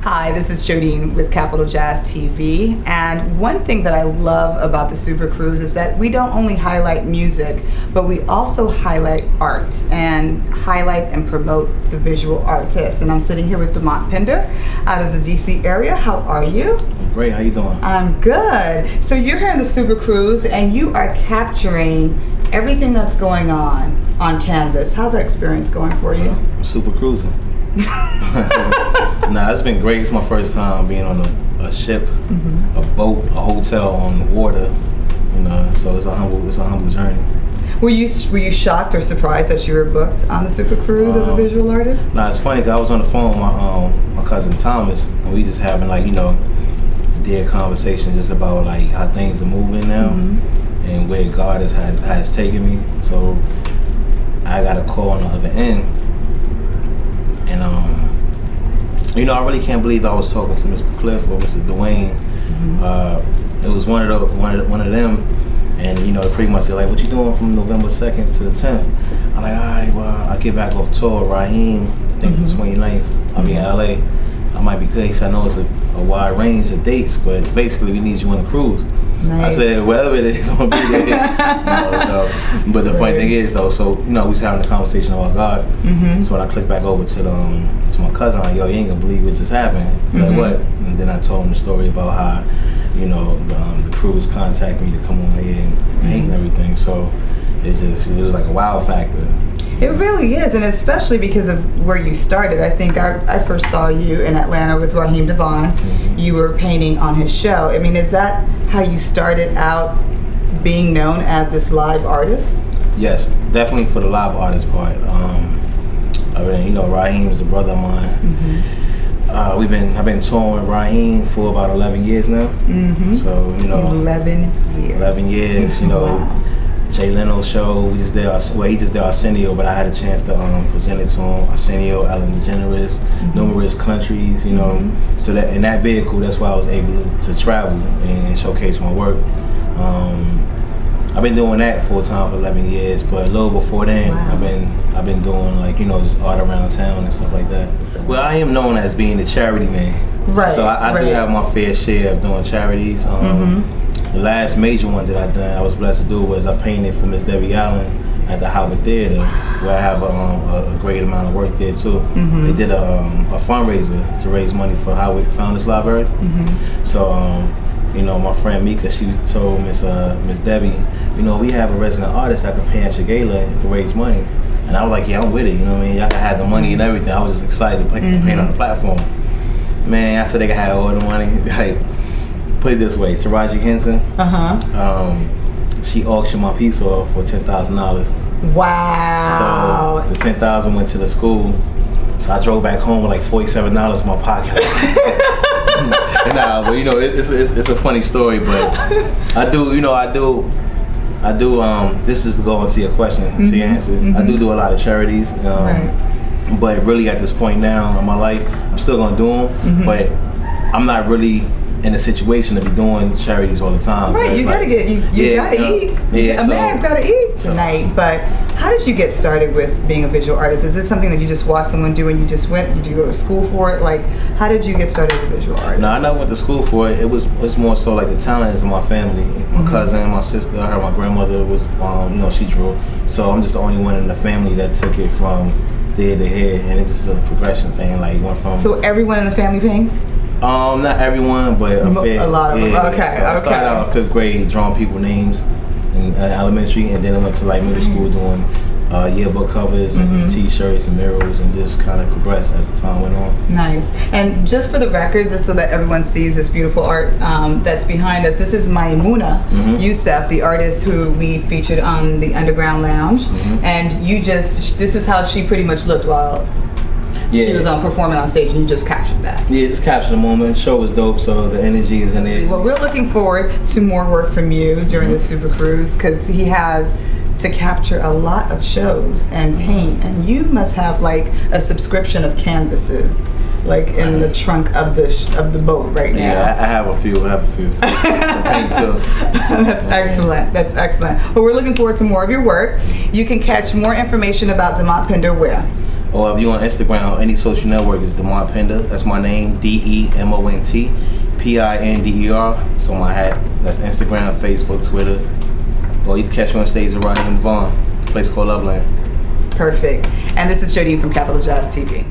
Hi, this is Jodine with Capital Jazz TV, and one thing that I love about the Super Cruise is that we don't only highlight music, but we also highlight art and highlight and promote the visual artist. And I'm sitting here with DeMont Pinder out of the DC area. How are you? Great, how you doing? I'm good. So you're here in the Super Cruise and you are capturing everything that's going on canvas. How's that experience going for you? I'm super cruising. Nah, it's been great. It's my first time being on a ship, a boat, a hotel on the water. So it's a humble journey. Were you shocked or surprised that you were booked on the Super Cruise as a visual artist? Nah, it's funny because I was on the phone with my cousin Thomas, and we just having a dead conversation just about how things are moving now and where God has taken me. So I got a call on the other end. And I really can't believe I was talking to Mr. Cliff or Mr. Dwayne. It was one of them, and pretty much they're like, "What you doing from November 2nd to the 10th?" I'm like, "All right, well, I get back off tour. Raheem, I think the 29th. I'll be in LA. I might be good." He said, "I know it's a wide range of dates, but basically we need you on the cruise." Nice. I said, "Whatever it is, I'm gonna be there." But the funny thing is, though, we was having a conversation about God. So when I clicked back over to my cousin, I'm like, "Yo, you ain't gonna believe what just happened." He's like, "What?" And then I told him the story about how, the cruise contacted me to come on here and paint and everything. So it was like a wow factor. It really is, and especially because of where you started. I think I first saw you in Atlanta with Raheem Devon. You were painting on his show. I mean, is that how you started out being known as this live artist? Yes, definitely for the live artist part. Raheem is a brother of mine. I've been touring with Raheem for about 11 years now. So 11 years. 11 years. Wow. Jay Leno's show, he just did Arsenio, but I had a chance to present it to him. Arsenio, Ellen DeGeneres, numerous countries, So that in that vehicle, that's why I was able to travel and showcase my work. I've been doing that full time for 11 years, but a little before then, I've been doing just art around town and stuff like that. Well, I am known as being the charity man, right? So I do have my fair share of doing charities. The last major one that I was blessed to do was I painted for Miss Debbie Allen at the Howard Theater, where I have a great amount of work there too. They did a fundraiser to raise money for Howard Founders Library. So my friend Mika, she told Miss Debbie, we have a resident artist that can paint at your gala and can raise money. And I was like, yeah, I'm with it. You know what I mean? Y'all can have the money and everything. I was just excited to paint on the platform. Man, I said they can have all the money. Put it this way, Taraji Henson, she auctioned my piece off for $10,000. Wow. So the $10,000 went to the school. So I drove back home with like $47 in my pocket. But it's a funny story. But I do. This is to go into your question, to your answer. I do a lot of charities. But really at this point now in my life, I'm still gonna do them. But I'm not really in a situation to be doing charities all the time. Right, you gotta eat. A man's gotta eat tonight. But how did you get started with being a visual artist? Is this something that you just watched someone do and you just went? Did you go to school for it? How did you get started as a visual artist? No, I never went to school for it. It's more so the talent is in my family. My cousin, my sister, my grandmother was, she drew. So I'm just the only one in the family that took it from there to here, and it's just a progression thing. Went from. So everyone in the family paints? Not everyone, but a lot of them. Okay. So I started out in 5th grade drawing people names in elementary, and then I went to middle school doing yearbook covers and T-shirts and murals, and just kind of progressed as the time went on. Nice. And just for the record, just so that everyone sees this beautiful art that's behind us, this is Maimuna Youssef, the artist who we featured on the Underground Lounge, and this is how she pretty much looked while she was performing on stage, and you just captured that. Yeah, just captured the moment. The show was dope, so the energy is in it. Well, we're looking forward to more work from you during the Super Cruise, because he has to capture a lot of shows and paint, and you must have a subscription of canvases in the trunk of the boat right now. Yeah, I have a few. Some paint too. That's excellent. Well, we're looking forward to more of your work. You can catch more information about DeMont Pinder where? Or if you're on Instagram or any social network, it's Demont Pinder. That's my name, DEMONT PINDER. It's on my hat. That's Instagram, Facebook, Twitter. Or you can catch me on stage around here in Vaughn, a place called Loveland. Perfect. And this is Jodine from Capital Jazz TV.